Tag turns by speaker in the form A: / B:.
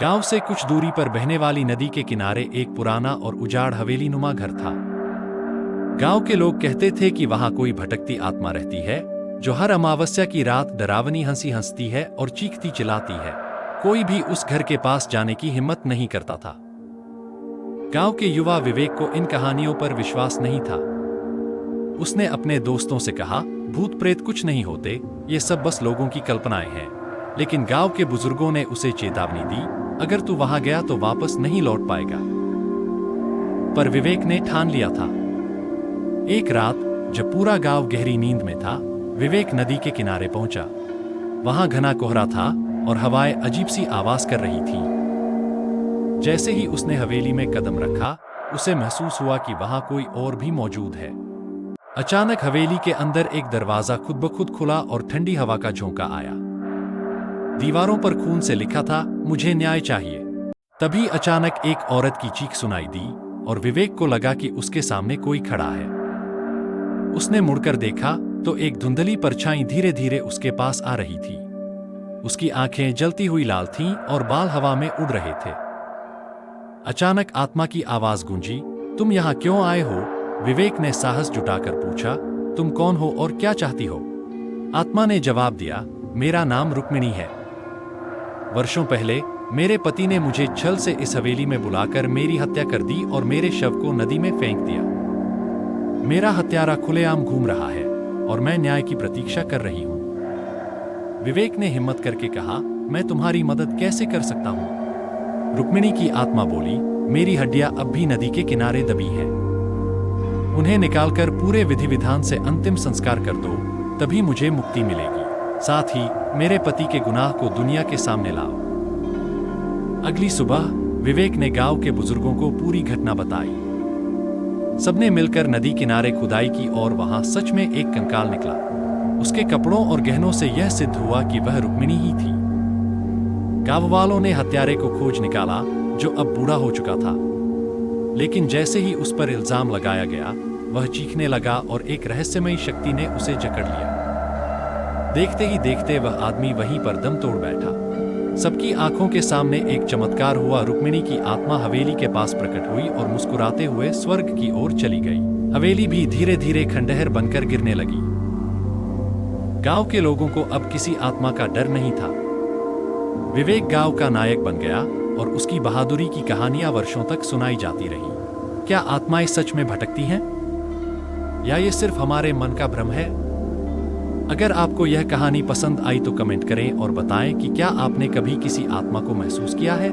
A: गांव से कुछ दूरी पर बहने वाली नदी के किनारे एक पुराना और उजाड़ हवेली नुमा घर था। गांव के लोग कहते थे कि वहां कोई भटकती आत्मा रहती है जो हर अमावस्या की रात डरावनी हंसी हंसती है और चीखती चिल्लाती है। कोई भी उस घर के पास जाने की हिम्मत नहीं करता था। गांव के युवा विवेक को इन कहानियों पर विश्वास नहीं था। उसने अपने दोस्तों से कहा, भूत प्रेत कुछ नहीं होते, ये सब बस लोगों की कल्पनाएं हैं। लेकिन गांव के बुजुर्गों ने उसे चेतावनी दी, अगर तू वहां गया तो वापस नहीं लौट पाएगा। पर विवेक ने ठान लिया था। एक रात जब पूरा गांव गहरी नींद में था, विवेक नदी के किनारे पहुंचा। वहां घना कोहरा था और हवाएं अजीब सी आवाज कर रही थी। जैसे ही उसने हवेली में कदम रखा, उसे महसूस हुआ कि वहां कोई और भी मौजूद है। अचानक हवेली के अंदर एक दरवाजा खुद ब खुद खुला और ठंडी हवा का झोंका आया। दीवारों पर खून से लिखा था, मुझे न्याय चाहिए। तभी अचानक एक औरत की चीख सुनाई दी और विवेक को लगा कि उसके सामने कोई खड़ा है। उसने मुड़कर देखा तो एक धुंधली परछाई धीरे धीरे उसके पास आ रही थी। उसकी आंखें जलती हुई लाल थीं और बाल हवा में उड़ रहे थे। अचानक आत्मा की आवाज गूंजी, तुम यहाँ क्यों आए हो? विवेक ने साहस जुटाकर पूछा, तुम कौन हो और क्या चाहती हो? आत्मा ने जवाब दिया, मेरा नाम रुक्मिणी है। वर्षों पहले मेरे पति ने मुझे छल से इस हवेली में बुलाकर मेरी हत्या कर दी और मेरे शव को नदी में फेंक दिया। मेरा हत्यारा खुलेआम घूम रहा है और मैं न्याय की प्रतीक्षा कर रही हूं। विवेक ने हिम्मत करके कहा, मैं तुम्हारी मदद कैसे कर सकता हूं? रुक्मिणी की आत्मा बोली, मेरी हड्डियां अब भी नदी के किनारे दबी हैं। उन्हें निकालकर पूरे विधि विधान से अंतिम संस्कार कर दो, तभी मुझे मुक्ति मिलेगी। साथ ही मेरे पति के गुनाह को दुनिया के सामने लाओ। अगली सुबह विवेक ने गांव के बुजुर्गों को पूरी घटना बताई। सबने मिलकर नदी किनारे खुदाई की और वहां सच में एक कंकाल निकला। उसके कपड़ों और गहनों से यह सिद्ध हुआ कि वह रुक्मिणी ही थी। गांव वालों ने हत्यारे को खोज निकाला, जो अब बूढ़ा हो चुका था। लेकिन जैसे ही उस पर इल्जाम लगाया गया, वह चीखने लगा और एक रहस्यमयी शक्ति ने उसे जकड़ लिया। देखते ही देखते वह आदमी वहीं पर दम तोड़ बैठा। सबकी आंखों के सामने एक चमत्कार हुआ। रुक्मिणी की आत्मा हवेली के पास प्रकट हुई और मुस्कुराते हुए स्वर्ग की ओर चली गई। हवेली भी धीरे धीरे खंडहर बनकर गिरने लगी। गांव के लोगों को अब किसी आत्मा का डर नहीं था। विवेक गांव का नायक बन गया और उसकी बहादुरी की कहानियां वर्षों तक सुनाई जाती रही। क्या आत्माएं सच में भटकती हैं? या ये सिर्फ हमारे मन का भ्रम है? अगर आपको यह कहानी पसंद आई तो कमेंट करें और बताएं कि क्या आपने कभी किसी आत्मा को महसूस किया है।